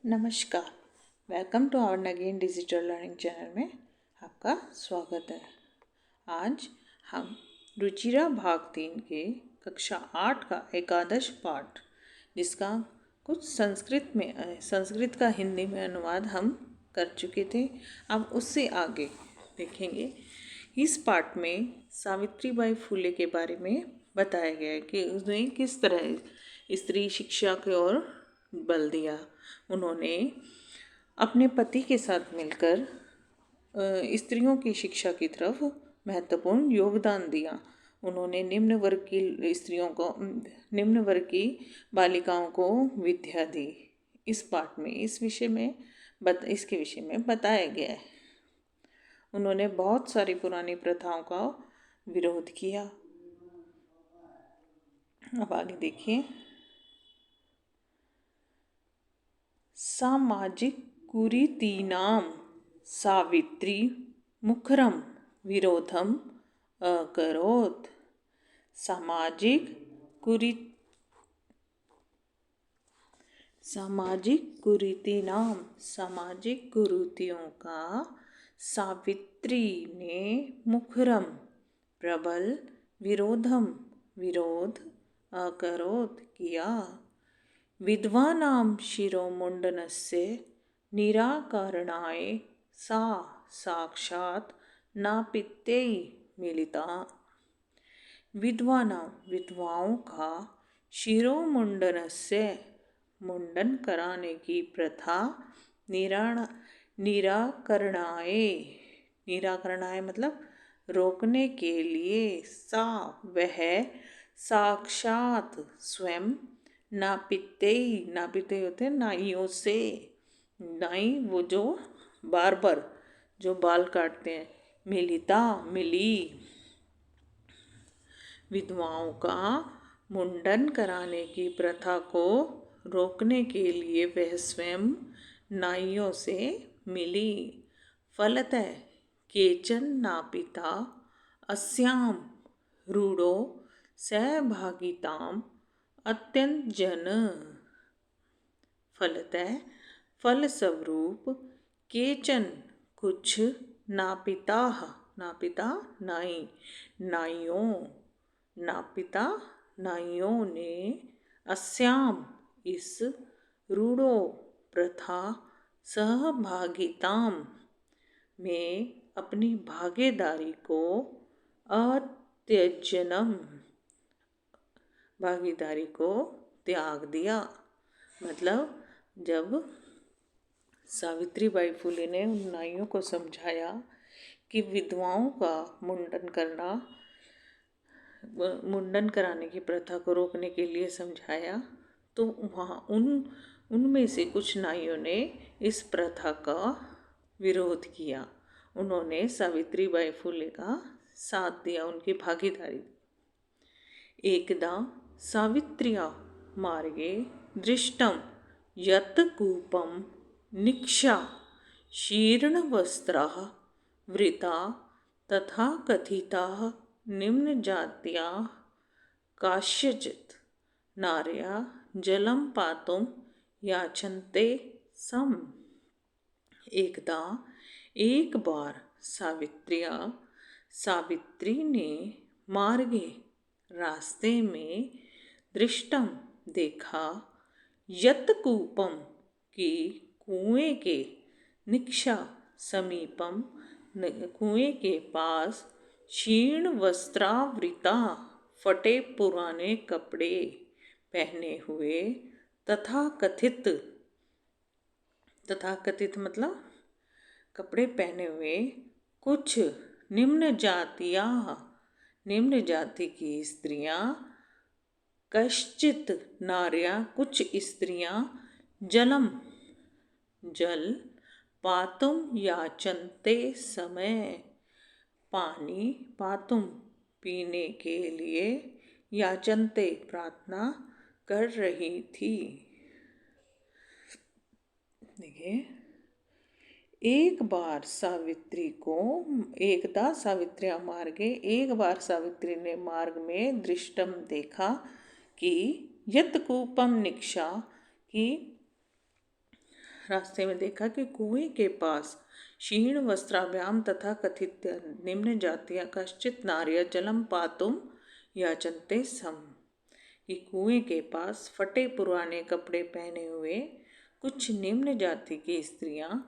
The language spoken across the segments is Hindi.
नमस्कार। Welcome to our Nageen digital learning channel में आपका स्वागत है। आज हम रुचिरा भाग 3 के कक्षा 8 का एकादश पाठ, जिसका कुछ संस्कृत का हिंदी में अनुवाद हम कर चुके थे। अब उससे आगे देखेंगे। इस पाठ में सावित्रीबाई फुले के बारे में बताया गया है कि उसने किस तरह स्त्री शिक्षा की ओर बल दिया। उन्होंने अपने पति के साथ मिलकर स्त्रियों की शिक्षा की तरफ महत्वपूर्ण योगदान दिया। उन्होंने निम्न वर्ग की बालिकाओं को विद्या दी। इस पाठ में इसके विषय में बताया गया है। उन्होंने बहुत सारी पुरानी प्रथाओं का विरोध किया। अब आगे देखिए। सामाजिक कुरीतीनां सावित्री मुखरं विरोधम अकरोत्। सामाजिक कुरीतीनां सामाजिक कुरीतियों का सावित्री ने मुखरम प्रबल विरोध अकरोत् किया। विद्वानां शिरोमुण्डनस्य निराकरणाय सा साक्षात् नापित्यै मिलिता। विधवाओं का शिरोमुण्डनस्य मुंडन कराने की प्रथा निराकरणाय मतलब रोकने के लिए वह साक्षात स्वयं नापिते होते नाइयों से, नाई वो जो बार्बर जो बाल काटते हैं, मिली। विधवाओं का मुंडन कराने की प्रथा को रोकने के लिए वह स्वयं नाइयों से मिली। फलतः केचन नापिता अस्यां रूढ़ो सहभागिताम् अत्यंत जन। फलतः फलस्वरूप केचन कुछ नापिता नाइयों ने अस्याम इस रूढ़ो प्रथा सहभागिताम में अपनी भागीदारी को त्याग दिया। मतलब जब सावित्रीबाई फुले ने उन नाइयों को समझाया कि विधवाओं का मुंडन कराने की प्रथा को रोकने के लिए समझाया, तो वहाँ उनमें से कुछ नाइयों ने इस प्रथा का विरोध किया। उन्होंने सावित्रीबाई फुले का साथ दिया, उनकी भागीदारी। एकदा सावित्र्या मार्गे दृष्टं यत् कूपं निक्षा शीर्णवस्त्राः वृता तथा कथिताः निम्नजात्याः कास्यचित् नार्यः जलं पातुं याचन्ते स्म। एक बार सावित्री ने मार्गे रास्ते में दृष्टम देखा, यत् कूपम की कुएं के निक्षा समीपम कुएं के पास क्षीण वस्त्रावृता फटे पुराने कपड़े पहने हुए तथा कथित मतलब कपड़े पहने हुए कुछ निम्न जाति की स्त्रियां, कश्चित नार्या कुछ स्त्रियां जल पातुम याचन्ते समय पातुम पीने के लिए याचन्ते प्रार्थना कर रही थी। देखिए, एक बार सावित्री ने मार्ग में दृष्टम देखा कि यत् कूपम निक्षा की रास्ते में देखा कि कुएं के पास क्षीण वस्त्राभ्याम तथा कथित निम्न जातियां कश्चित नार्य जलम पातुम याचन्ते सम, कि कुएं के पास फटे पुराने कपड़े पहने हुए कुछ निम्न जाति की स्त्रियां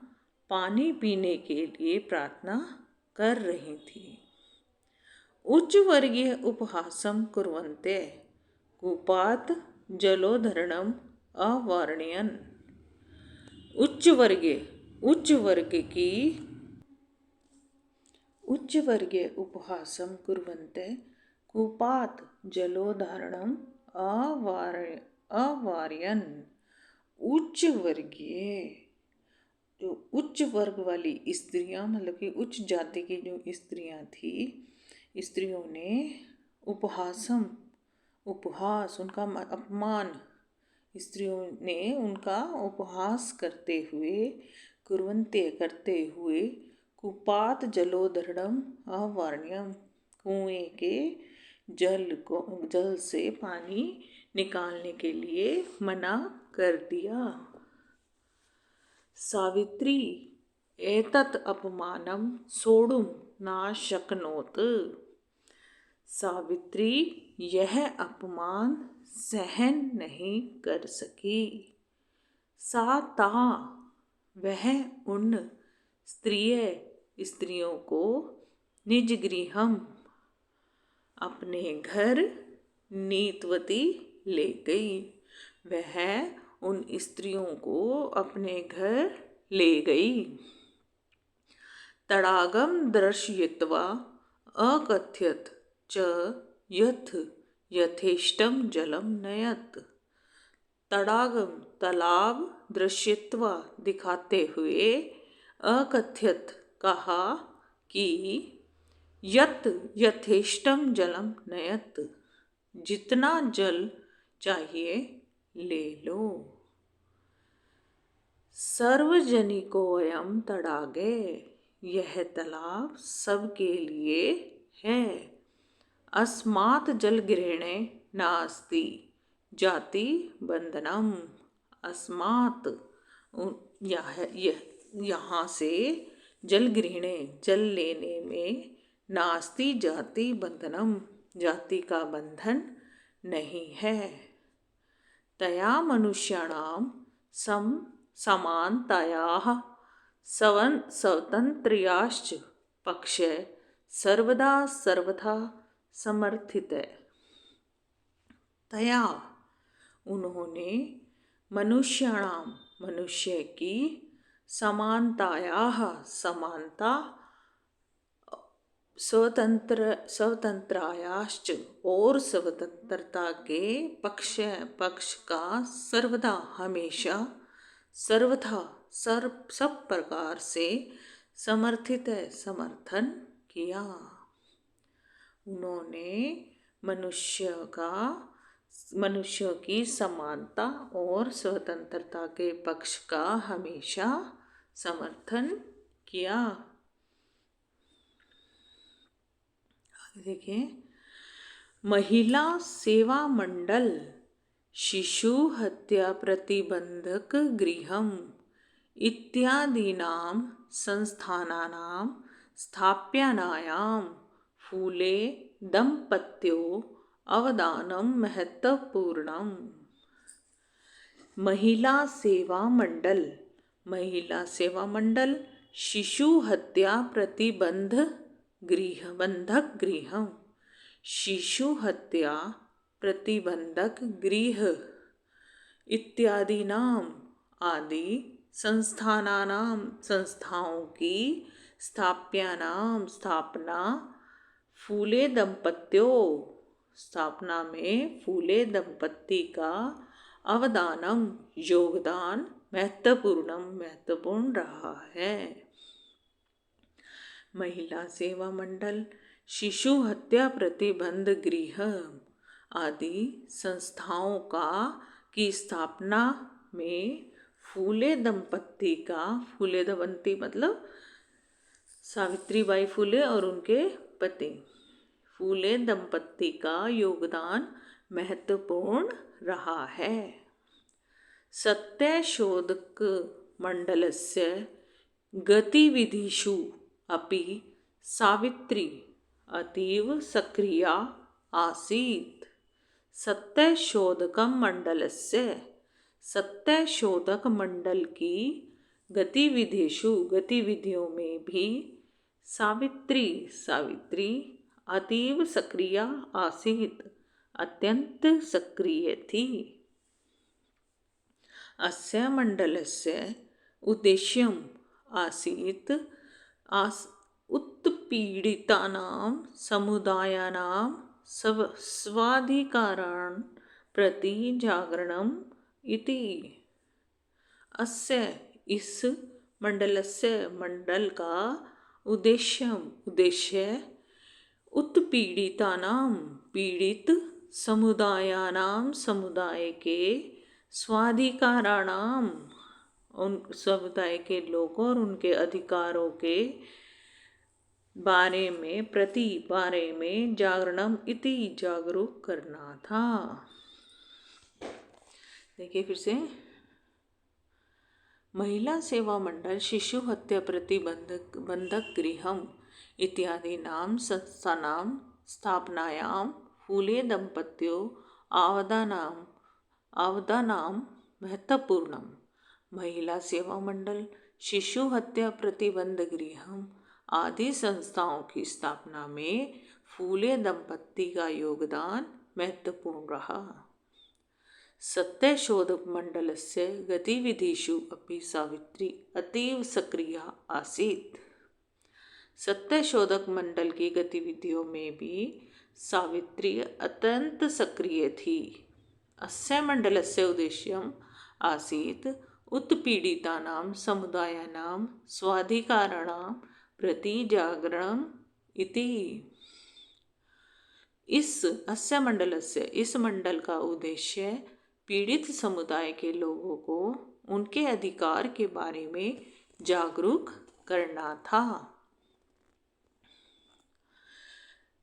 पानी पीने के लिए प्रार्थना कर रही थीं। उच्च वर्गीय उपहासम कुर्वन्ते कूपात जलोधरणम अवारणयन्। उच्च वर्गीय उपहासम कुर्वन्ते कूपात जलोधारणम अवारयन्। जो उच्च वर्ग वाली स्त्रियां, मतलब कि उच्च जाति की जो स्त्रियां थी, स्त्रियों ने उपहास उनका अपमान, स्त्रियों ने उनका उपहास करते हुए कुपात जलोधरणम अवारणयम, कुएं के जल से पानी निकालने के लिए मना कर दिया। सावित्री एतत् अपमानम सोढुम न शक्नोत। सावित्री यह अपमान सहन नहीं कर सकी। सा ता वह उन स्त्रियों को निज गृहम अपने घर नीतवती ले गई। वह उन स्त्रियों को अपने घर ले गई। तड़ागम दर्शयित्वा अकथयत च यथ यथेष्टम जलम नयत। तड़ागम तालाब दृश्यत्वा दिखाते हुए, अकथयत कहा कि यत यथेष्टम जलम नयत जितना जल चाहिए ले लो। सर्वजनिकोऽयं तडागे यह तालाब सबके लिए है। अस्मात् जलग्रहणे नास्ति जाति बंधनम। अस्मात् यहाँ से जलग्रहणे जल लेने में नास्ति जाति बंधनम जाति का बंधन नहीं है। तया मनुष्याणाम समानतायाः स्वतंत्रयाश्च पक्षे सर्वदा सर्वथा समर्थित। तया उन्होंने मनुष्याणाम मनुष्य की समानतायाः समानता स्वतंत्रायाश्च और स्वतंत्रता के पक्ष का सर्वदा हमेशा सर्वथा सब प्रकार से समर्थन किया। उन्होंने मनुष्य की समानता और स्वतंत्रता के पक्ष का हमेशा समर्थन किया। देखिए, महिला सेवा मंडल शिशु हत्या प्रतिबंधक गृहम इत्यादीनां संस्थानानां स्थापनायां फूले दंपत्यो अवदानं महत्वपूर्णम्। महिला सेवा मंडल शिशु हत्या प्रतिबंधक गृह शिशु हत्या प्रतिबंधक गृह इत्यादीनां आदि संस्थाओं की स्थापना फूले दंपत्यों स्थापना में फूले दंपत्ति का अवदानम योगदान महत्वपूर्ण रहा है। महिला सेवा मंडल शिशु हत्या प्रतिबंध गृह आदि संस्थाओं की स्थापना में फूले दंपत्ति मतलब सावित्रीबाई फूले और उनके पति फूले दंपत्ति का योगदान महत्वपूर्ण रहा है। सत्यशोधक मण्डलस्य गतिविधिषु अपि सावित्री अतीव सक्रिया आसीत्। सत्यशोधकं मण्डलस्य सत्यशोधक मंडल की गतिविधियों में भी सावित्री अतीव सक्रिय आसीत्, अत्यंत सक्रिय थी। अस्य मण्डलस्य उद्देश्यम् आसीत् उत्पीडितानां समुदायानां स्वाधिकारान् प्रति जागरणम् इति। अस्य इस मंडल का उद्देश्य उत्पीड़ितानां पीड़ित समुदाय के स्वाधिकाराणाम उन समुदाय के लोगों और उनके अधिकारों के बारे में जागरणम इति जागरूक करना था। देखिए फिर से, महिला सेवा मंडल शिशु हत्या प्रतिबंधक गृहम इत्यादि नाम संस्थानां स्थापनायां फूले दंपत्यों आवदानां महत्वपूर्णम। महिला सेवा मंडल, शिशु हत्या प्रतिबंध गृहम आदि संस्थाओं की स्थापना में फूले दंपत्ति का योगदान महत्वपूर्ण रहा। सत्यशोधक मंडलस्य गतिविधिषु अपि सावित्री अतीव सक्रिया आसीत्। सत्यशोधक मंडल की गतिविधियों में भी सावित्री अत्यंत सक्रिय थी। अस्य मंडलस्य उद्देश्यम् आसीत् उत्पीड़ितानां समुदायानां स्वाधिकाराणां प्रति जागरणम् इति। इस मंडल का उद्देश्य पीड़ित समुदाय के लोगों को उनके अधिकार के बारे में जागरूक करना था।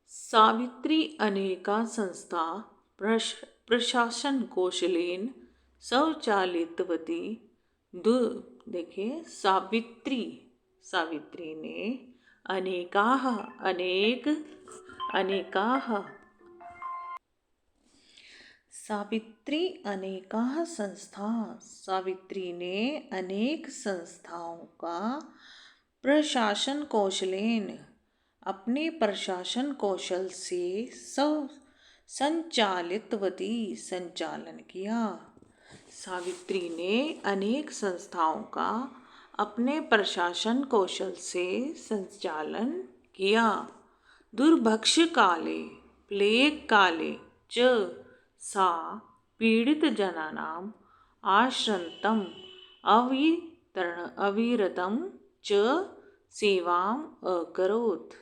सावित्री अनेका संस्था प्रशासन कौशलेन स्वचालितवती। देखिए, सावित्री ने अनेक संस्थाओं का प्रशासन कौशलेन अपने प्रशासन कौशल से संचालन किया। सावित्री ने अनेक संस्थाओं का अपने प्रशासन कौशल से संचालन किया। दुर्भिक्ष काले प्लेग काले च सा पीड़ित जनानाम् आश्रन्तम् अविरतं च सेवाम् अकरोत्।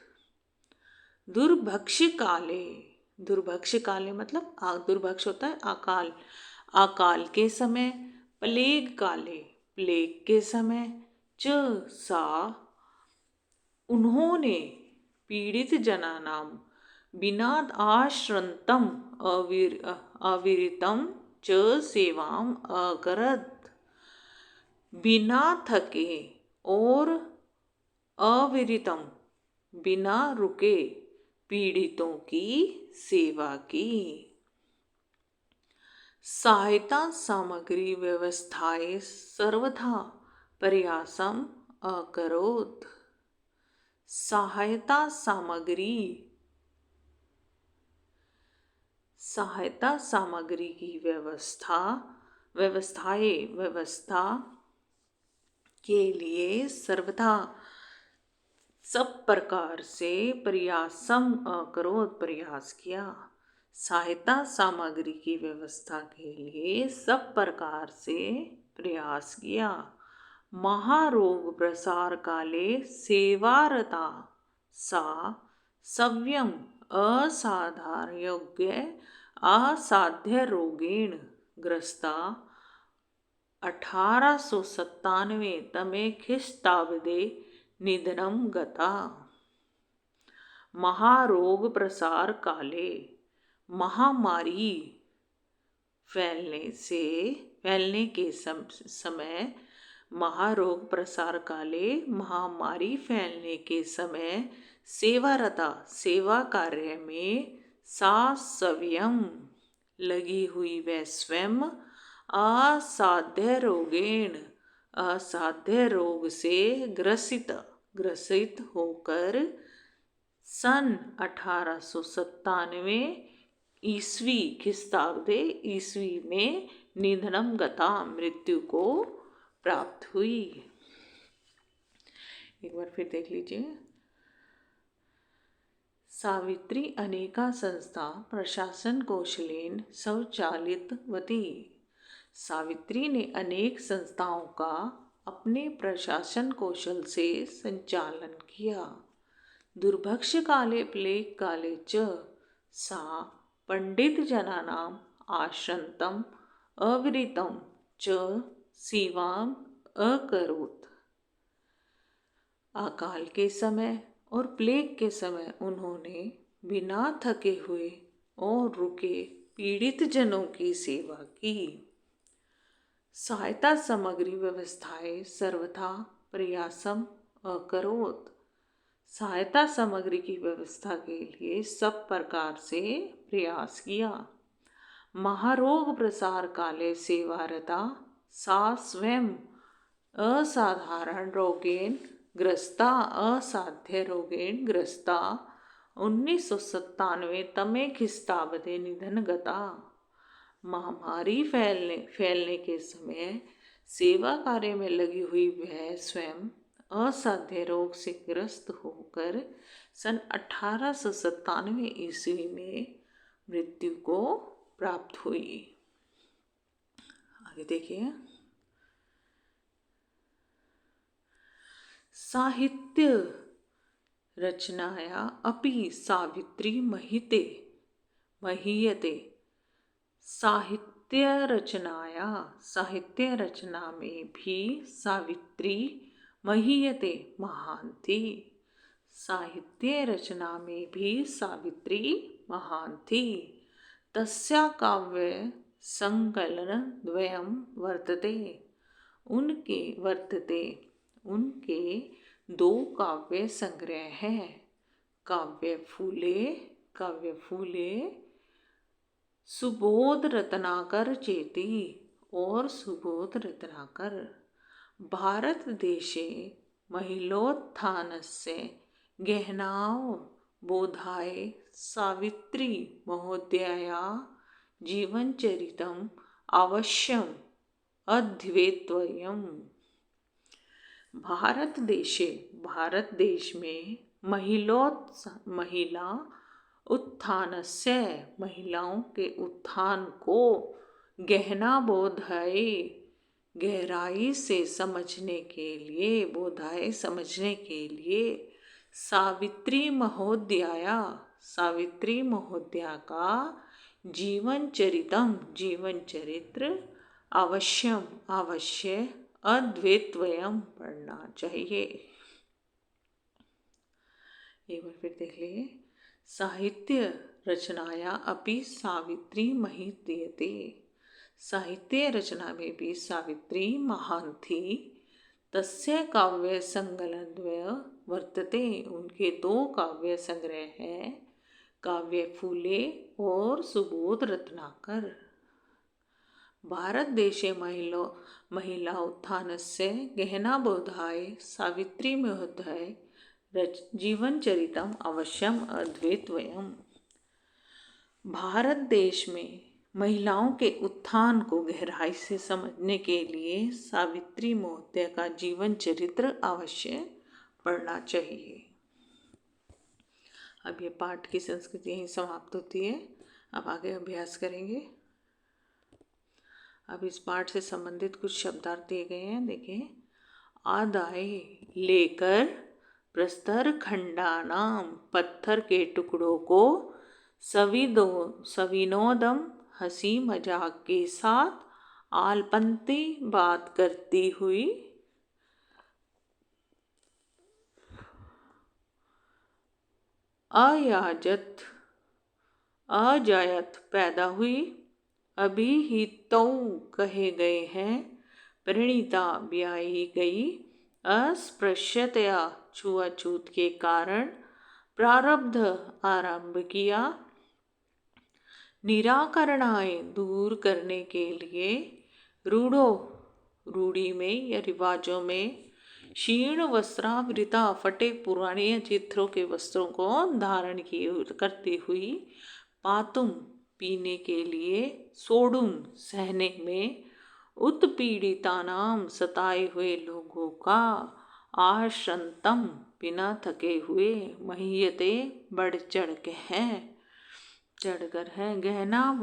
दुर्भिक्ष काले मतलब दुर्भिक्ष होता है अकाल के समय, प्लेग के समय, च सा उन्होंने पीड़ित जनानां बिना आश्रंतम अविरतम च सेवाम अकरत। बिना थके और अविरतम बिना रुके पीड़ितों की सेवा की। सहायता सामग्री व्यवस्थाएं सर्वथा प्रयासम अकरोत्। सहायता सामग्री की व्यवस्था के लिए सर्वथा सब प्रकार से प्रयास किया। सहायता सामग्री की व्यवस्था के लिए सब प्रकार से प्रयास किया। महारोग प्रसार काले सेवारता सा सव्यम असाध्य रोगेण ग्रस्ता 1897 तमे ख्रीस्ताब्दे निधनं गता। महारोग प्रसार काले महामारी फैलने के समय महारोग प्रसार काले महामारी फैलने के समय सेवारता सेवा कार्य में सा सव्यम लगी हुई वह स्वयं असाध्य रोग से ग्रसित होकर सन 1897 ईस्वी खिस्ताब्दे ईस्वी में निधनम गता मृत्यु को प्राप्त हुई। एक बार फिर देख लीजिए। सावित्री अनेका संस्था प्रशासन कौशलेन स्वचालितवती। सावित्री ने अनेक संस्थाओं का अपने प्रशासन कौशल से संचालन किया। दुर्भक्ष काले प्लेग काले च सा पंडित जनानाम आश्रंतम अविरतम च सेवाम अकरोत्। अकाल के समय और प्लेग के समय उन्होंने बिना थके हुए और रुके पीड़ित जनों की सेवा की। सहायता सामग्री व्यवस्थाएं सर्वथा प्रयासम अकरोत्। सहायता सामग्री की व्यवस्था के लिए सब प्रकार से प्रयास किया। महारोग प्रसार काले सेवारता सा स्वयं असाधारण रोगेन ग्रस्ता असाध्य रोगेन ग्रस्ता 1997 तमे खिस्ताब्दे निधन गता। महामारी फैलने के समय सेवा कार्य में लगी हुई वह स्वयं असाध्य रोग से ग्रस्त होकर सन 1897 ईस्वी में मृत्यु को प्राप्त हुई। आगे देखिए। साहित्य रचनाया अपि सावित्री महीयते। साहित्य रचना में भी सावित्री महीयते महान थी। साहित्य रचना में भी सावित्री महान थी। तस्या काव्य संकलन द्वयम उनके दो काव्य संग्रह हैं। काव्य फूले सुबोध रत्नाकर चेती और सुबोध रत्नाकर। भारत देशे महिलोत्थानस्य गहनाओ बोधाय सावित्री महोदया जीवनचरितम अवश्यम अध्येतव्यम्। भारत देश में महिला उत्थानस्य महिलाओं के उत्थान को गहना बोधाय गहराई से समझने के लिए सावित्री महोदया का जीवन चरित्र अवश्य अद्वैतवयम पढ़ना चाहिए। एक बार फिर देख लिए। साहित्य रचनाया अपि सावित्री महीयते। साहित्य रचना में भी सावित्री महान थी। तस्य काव्य संकलनद्वय वर्तते। उनके दो काव्य संग्रह हैं। काव्य फूले और सुबोध रत्नाकर। भारत देशे महिला उत्थानस्य गहना बोधाय सावित्री महोदय जीवनचरितम अवश्यम अद्वैतवयम्। भारत देश में महिलाओं के उत्थान को गहराई से समझने के लिए सावित्री महोदय का जीवन चरित्र अवश्य पढ़ना चाहिए। अब ये पाठ की संस्कृति यहीं समाप्त होती है। अब आगे अभ्यास करेंगे। अब इस पाठ से संबंधित कुछ शब्दार्थ दिए गए हैं। देखिए। आदाय लेकर प्रस्तर खंडानाम पत्थर के टुकड़ों को सविनोदम हंसी मजाक के साथ आलपंती बात करती हुई अजायत पैदा हुई। अभी ही तो कहे गए हैं परिणीता ब्याही गई। अस्पृश्यतया छुआछूत के कारण प्रारब्ध आरंभ किया। निराकरणाएं दूर करने के लिए रूढ़ी में या रिवाजों में क्षीण वस्त्रावृता फटे पुराने चित्रों के वस्त्रों को धारण किए करती हुई पातुम पीने के लिए, सोडुम सहने में, उत्पीड़ितानाम सताए हुए लोगों का आश्रंतम बिना थके हुए महियते बढ़ चढ़कर है गहना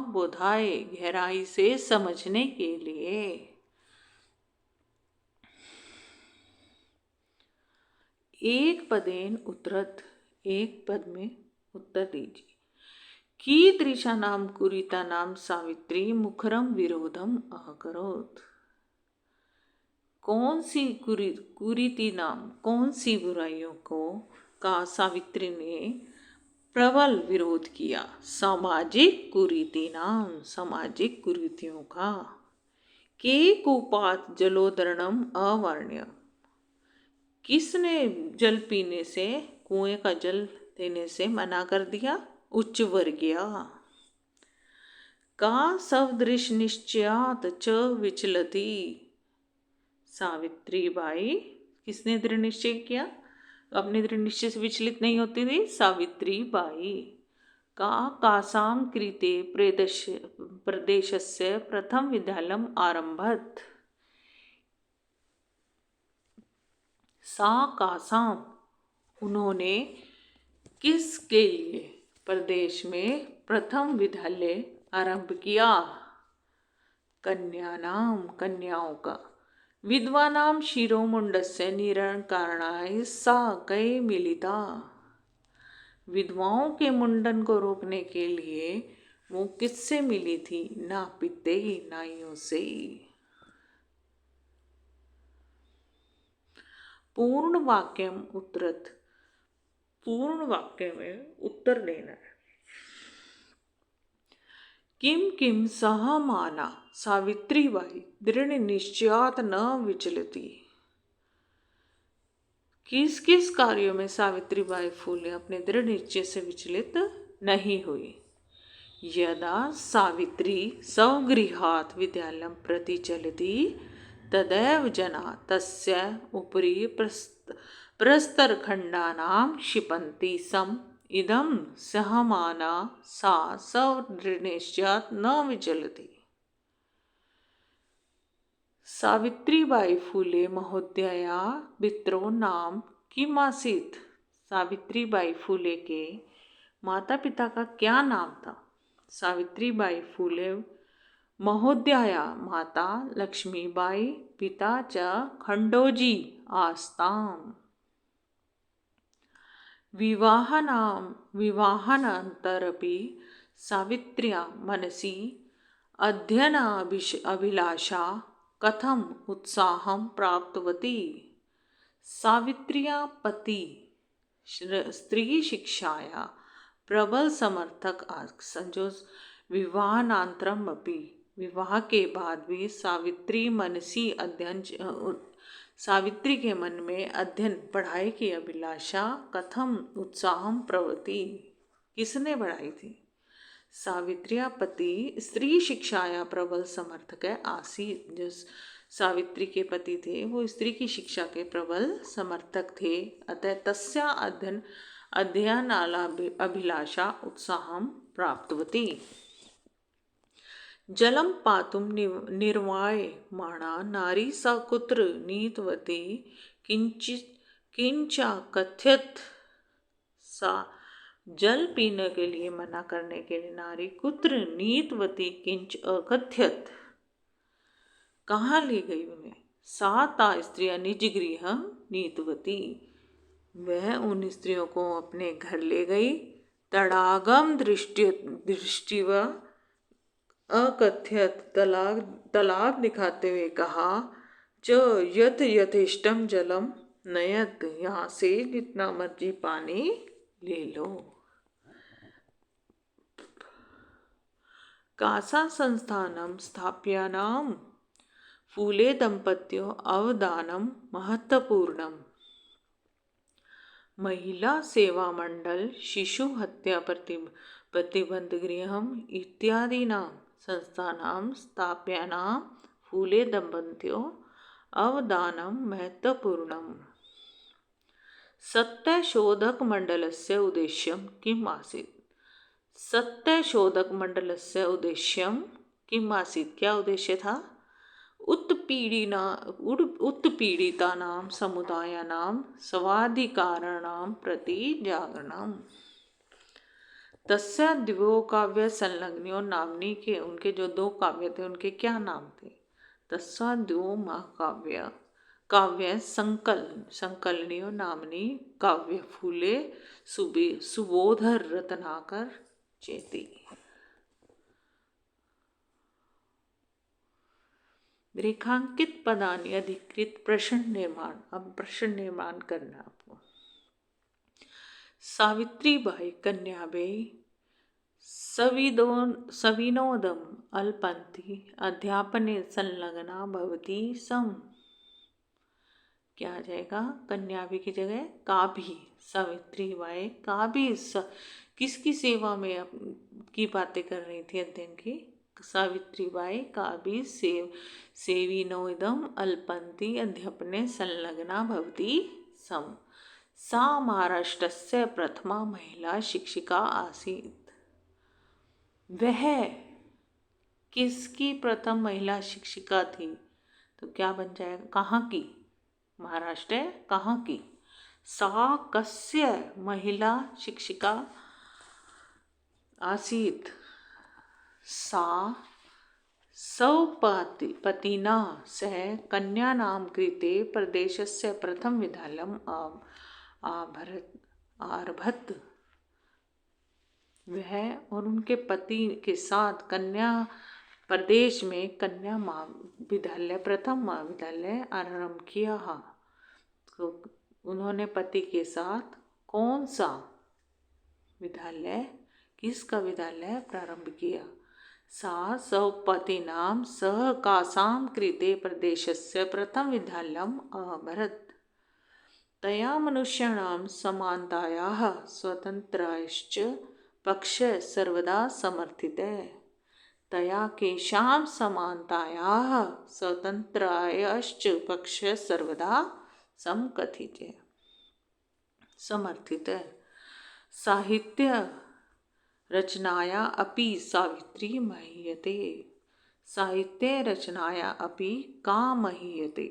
बोधाए गहराई से समझने के लिए। एक पदेन उत्तरत, एक पद में उत्तर दीजिए। कीदृशा नाम कुरीता नाम सावित्री मुखरम विरोधम अकरोत। कौन सी कुरीति नाम कौन सी बुराइयों का सावित्री ने प्रबल विरोध किया। सामाजिक कुरीति नाम सामाजिक कुरीतियों का। के कूपात जलोदरणम अवर्ण्य। किसने जल पीने से कुएं का जल देने से मना कर दिया। उच्च वर्गीय। का सवदृश निश्चयात च विचलती। सावित्री बाई किसने दृढ़ निश्चय किया, अपने दृढ़ निश्चय से विचलित नहीं होती थी। सावित्री बाई। का कासाम कृते प्रदेशस्य प्रथम विद्यालयम आरंभत। सा कासाम उन्होंने किसके लिए प्रदेश में प्रथम विद्यालय आरंभ किया। कन्याओं का। विद्वानाम शिरोमुंडस्य निरंकारणाय सा कै मिलिता। विधवाओं के मुंडन को रोकने के लिए वो किससे मिली थी। नापिते नाइयों से। पूर्ण वाक्यम उत्तरत, पूर्ण वाक्य में उत्तर देना है। किम किम सह माना सावित्री बाई दृढ़ निश्चयात न विचलती। किस किस कार्यों में सावित्री बाई फुले अपने दृढ़ निश्चय से विचलित नहीं हुई। यदा सावित्री स्वगृहात् विद्यालयं प्रति चलति तदैव जना तस्य उपरि प्रस्तरखण्डानां क्षिपन्ति सम इदं सहमाना सा स्वदृढ़निश्चयात् न विचलति। सावित्रीबाई फुले महोदया पितरो नाम किम आसीत्। सावित्रीबाई फुले के माता पिता का क्या नाम था। सावित्रीबाई फुले महोदया माता लक्ष्मीबाई पिता च खंडोजी आस्ताम। विवाहानन्तरपि सावित्र्या मनसि अध्ययनाभिलाषा कथम उत्साहं प्राप्तवती। सावित्र्या पति स्त्री शिक्षाया प्रबल समर्थक संजो विवाहानंतरम अपि विवाह के बाद भी सावित्री मनसी अध्ययन सावित्री के मन में अध्ययन पढ़ाई की अभिलाषा कथम उत्साहम प्रवृत्ति किसने बढ़ाई थी। सावित्रिया पति स्त्री शिक्षाया प्रबल समर्थक है आसीत। जो सावित्री के पति थे वो स्त्री की शिक्षा के प्रबल समर्थक थे। अतः तस्या अध्ययन अभिलाषा उत्साहम प्राप्तवती। जलम पातुम निर्वायमाणा नारी सा कुत्र नीतवती किंचा कथ्यत। सा जल पीने के लिए मना करने के लिए नारी कुत्र नीतवती किंच अकथ्यत कहाँ ले गई उन्हें। सा ता स्त्रिया निज गृह नीतवती वह उन स्त्रियों को अपने घर ले गई। तड़ागम दृष्टिव अकथ्यत तालाब दिखाते हुए कहा। च यथ यथेष्टम जलम नयत यहाँ से जितना मर्जी पानी ले लो। कासा संस्थानम स्थाप्यानाम फूले दंपत्यों अवदानम महत्वपूर्णम। महिला सेवा मंडल शिशु हत्या प्रतिबंध गृहम इत्यादीनां संस्थानां स्थापयानां फूले दंपत्यों अवदानं महत्वपूर्णम्। सत्यशोधक मंडलस्य उद्देश्यं किम् आसीत्? सत्यशोधक मंडलस्य उद्देश्यं किम् आसीत्? क्या उद्देश्य था? उत्पीड़ितानां समुदायानां स्वाधिकाराणां प्रति जागरणम्। तस्य द्वौ काव्य संलग्नो नाम्नी के उनके जो दो काव्य थे उनके क्या नाम थे? तस्य द्वौ महाकाव्य काव्य संकलनियों नामनी काव्य फूले सुबोध रत्नाकर चेती। रेखांकित पदानि अधिकृत प्रश्न निर्माण। अब प्रश्न निर्माण करना आपको। सावित्रीबाई कन्याबाई सविनोदम अल्पंथी अध्यापने संलग्ना भवती सम। क्या आ जाएगा? कन्याबाई की जगह काभी। सावित्रीबाई काभी किसकी सेवा में की बातें कर रही थी अध्ययन की? सावित्रीबाई काभी सेविनोदम अल्पंथी अध्यापने संलग्ना भवती सम। सा महाराष्ट्रस्य प्रथमा महिला शिक्षिका आसीत्। वह किसकी प्रथम महिला शिक्षिका थी? तो क्या बन जाएगा? कहाँ की? महाराष्ट्र कहाँ की? सा कस्य महिला शिक्षिका आसीत्? सा स्वपतिना सह कन्यानां कृते प्रदेशस्य प्रथम विद्यालयम् आरभत। वह और उनके पति के साथ कन्या प्रदेश में कन्या विद्यालय प्रथम महाविद्यालय आरंभ किया। तो उन्होंने पति के साथ कौन सा विद्यालय, किसका विद्यालय प्रारंभ किया? सा स्वपतिनां सह कासां कृते प्रदेशस्य प्रथम विद्यालयम् आरभत। तया मनुष्याणां समानतायाः स्वातन्त्र्यश्च पक्षः सर्वदा समर्थितः। तया केषां समानतायाः स्वातन्त्र्यश्च पक्षः सर्वदा समर्थितः। साहित्य रचनाया अपि सावित्री महीयते। साहित्य रचनाया अपि का महीयते?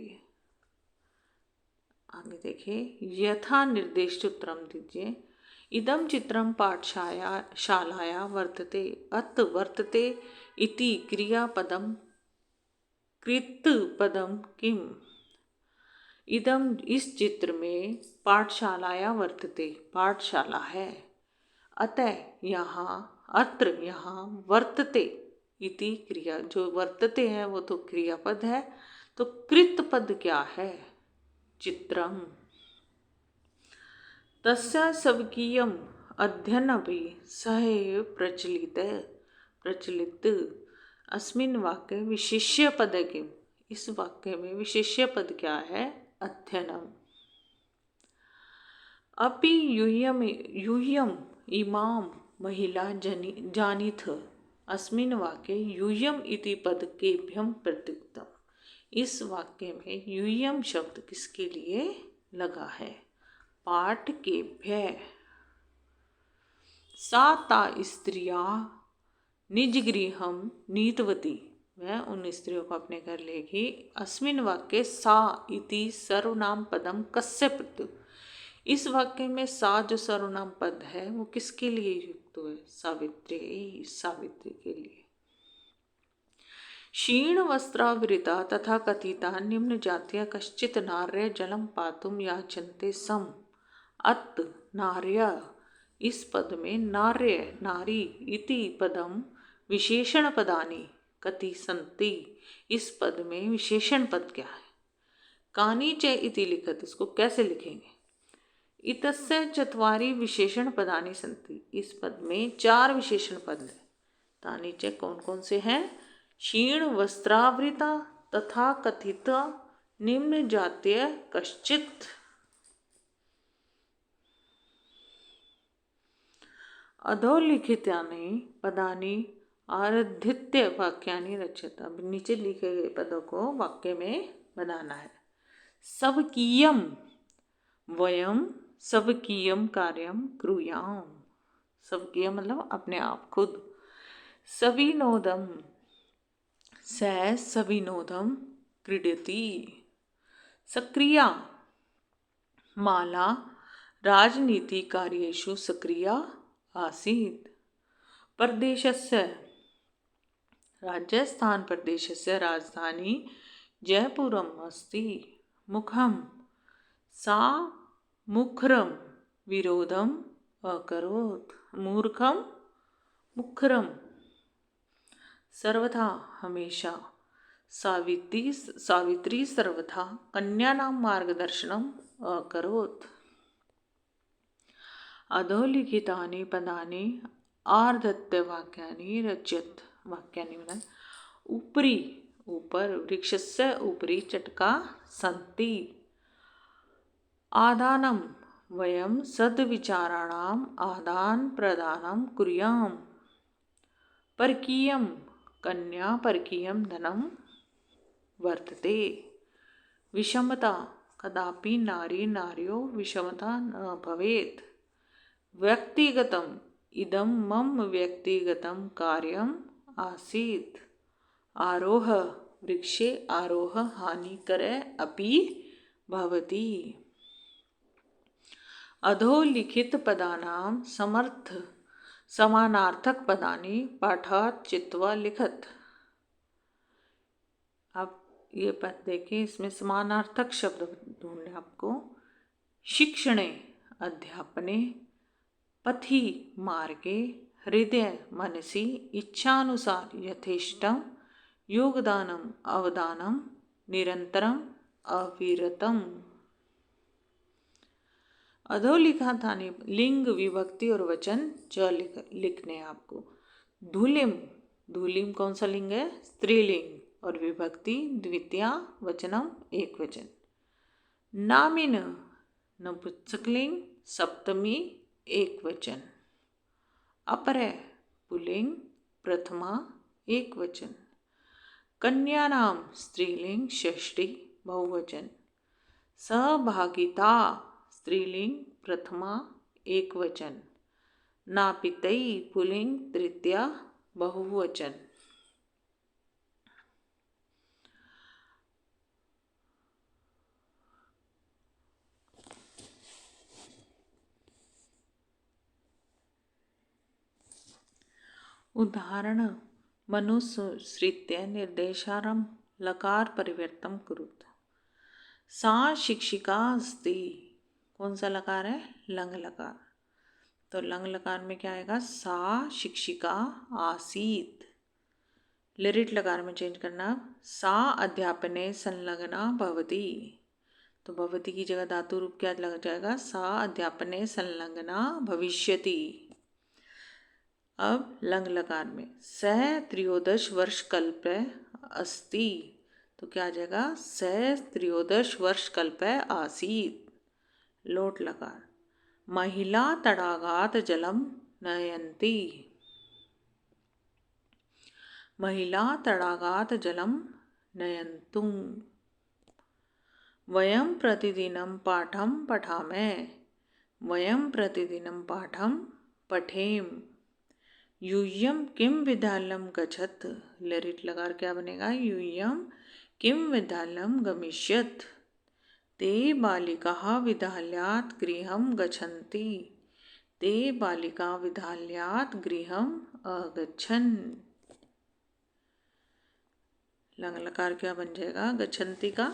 आगे देखिए। यथा निर्दिष्ट उत्तरं दीजिए। इदं चित्रं पाठशालाया वर्तते। अत्र वर्तते इति क्रियापदं कृतपदं किम्? इदम इस चित्र में पाठशालाया वर्तते पाठशाला है। अतः यहाँ अत्र यहाँ वर्तते इति क्रिया जो वर्तते है वो तो क्रियापद है। तो कृतपद क्या है? चित्रम। तस्य स्वकीयम् अध्ययनमपि सहैव प्रचलित। अस्मिन् वाक्ये विशेष्य पद किम्? इस वाक्य में विशेष्य पद क्या है? अध्ययनम। अपि यूयम् इमां महिला जानीथ। अस्मिन् वाक्ये यूयम् इति पद केभ्यं प्रत्युक्तम्। इस वाक्य में यूयम् शब्द किसके लिए लगा है? पाठकेभ्यः। सा ता स्त्रिया निजगृहं नीतवती। वह उन स्त्रियों को अपने घर ले गई। अस्मिन् वाक्ये सा इति सर्वनाम पदम कस्य प्रत्युक्त। इस वाक्य में सा जो सर्वनाम पद है वो किसके लिए युक्त है? सावित्री के लिए। क्षीण वस्त्रावृता तथा कथिता निम्न जातिया कश्चित नार्य जलम पातुम याचन्ते सम। अत नार्य इस पद में नार्य नारी इति पदम विशेषण पदानि कति संति। इस पद में विशेषण पद क्या है? कानि च इति लिखत। इसको कैसे लिखेंगे? इतस्य चत्वारि विशेषण पदानि सन्ति। इस पद में 4 विशेषण पद हैं। तानि च कौन कौन से हैं? क्षीण वस्त्रावृता तथा कथित निम्न जातीय कश्चित् अधोलिखितानि पदानि आरधित्य वाक्यानि रचयत। अब नीचे लिखे गए पदों को वाक्य में बनाना है। स्वकीयम वयम स्वकीयम कार्यम कुर्याम। स्वकीय मतलब अपने आप खुद। सविनोदम स सविनोदम क्रीडति। सक्रिया माला राजनीतिकार्येषु सक्रिया आसीत्। प्रदेशस्य राजस्थान प्रदेशस्य राजधानी जयपुरम् अस्ति। मुखम सा मुखरं विरोधम् अकरोत्। मूर्खम मुखरम सर्वथा हमेशा। सावित्री सर्वथा कन्यानां मार्गदर्शनम् अकरोत्। अधोलिखितानि पदानि आर्धत्य वाक्यानि रचयत। वाक्यानि मतलब उपरि ऊपर वृक्षस्य उपरि चटका सन्ति। आदानं वयं सद्विचाराणाम् आदान प्रदानं कुर्याम। परकीयं कन्या परकीयं धनं वर्तते। विषमता कदापि नारी नार्यो विषमता न भवेत्। व्यक्तिगतम इदं मम व्यक्तिगतं कार्यम् आसीत्। आरोह वृक्षे आरोह हानिकरे अपि भवति। अधोलिखित पदानां समानार्थक पदानि पाठात् चित्वा लिखत। अब ये पद देखिए, इसमें समानार्थक शब्द ढूंढने आपको। शिक्षणे अध्यापने, पथि मार्गे, हृदय मनसि, इच्छानुसार यथेष्टम, योगदानम अवदानम, निरंतरम अविरतम। अधोलिखितानि लिंग विभक्ति और वचन च लिखने आपको। धूलिम धूलिम कौन सा लिंग है? स्त्रीलिंग। और विभक्ति द्वितीया, वचनम एक वचन। नामिन नपुंसकलिंग सप्तमी एक वचन। अपरे पुल्लिंग प्रथमा एक वचन। कन्यानाम स्त्रीलिंग षष्ठी बहुवचन। सहभागिता स्त्रीलिंग प्रथमा एक वचन। नापितई पुल्लिंग तृतीया बहुवचन। उदाहरण मनुसृत्य निर्देशारं लकार परिवर्तन कुरुत। सा शिक्षिका अस्ति। कौन सा लकार है? लंग लकार। तो लंग लकार में क्या आएगा? सा शिक्षिका आसीत। लिरिट लकार में चेंज करना। सा अध्यापने संलग्ना भवति। तो भवति की जगह धातु रूप क्या लग जाएगा? सा अध्यापने संलग्ना भविष्यति। अब लंग लकार में सह त्रयोदश वर्ष कल्पे अस्ति। तो क्या आ जाएगा? सह त्रयोदश वर्ष कल्पे आसीत। लोट लकार महिला तडागात जलम नयन्ति। महिला तडागात जलम नयन्तुं। वयं प्रतिदिनं पाठं पठामे। वयं प्रतिदिनं पाठं पठेम। यूयं किं विद्यालयं गच्छत। लिरिट लकार क्या बनेगा? यूयं किं विद्यालयं गमिष्यत्। ते बालिकाः विद्यालयात् गृहं गच्छन्ति। ते बालिका विद्यालयात् गृहम् अगच्छन्। लंग लकार क्या बन जाएगा? गच्छन्ति का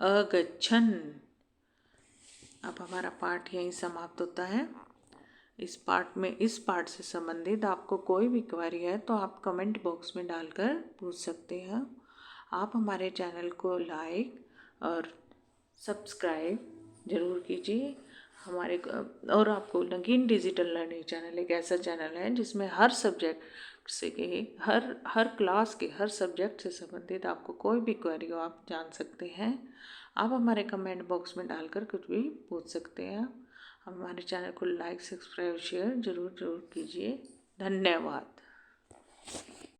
अगच्छन्। अब हमारा पाठ यहीं समाप्त होता है। इस पाठ से संबंधित आपको कोई भी क्वेरी है तो आप कमेंट बॉक्स में डालकर पूछ सकते हैं। आप हमारे चैनल को लाइक और सब्सक्राइब ज़रूर कीजिए। और आपको नगीन डिजिटल लर्निंग चैनल एक ऐसा चैनल है जिसमें हर सब्जेक्ट से के हर क्लास के हर सब्जेक्ट से संबंधित आपको कोई भी क्वेरी हो आप जान सकते हैं। आप हमारे कमेंट बॉक्स में डालकर कुछ भी पूछ सकते हैं। हमारे चैनल को लाइक सब्सक्राइब शेयर ज़रूर कीजिए। धन्यवाद।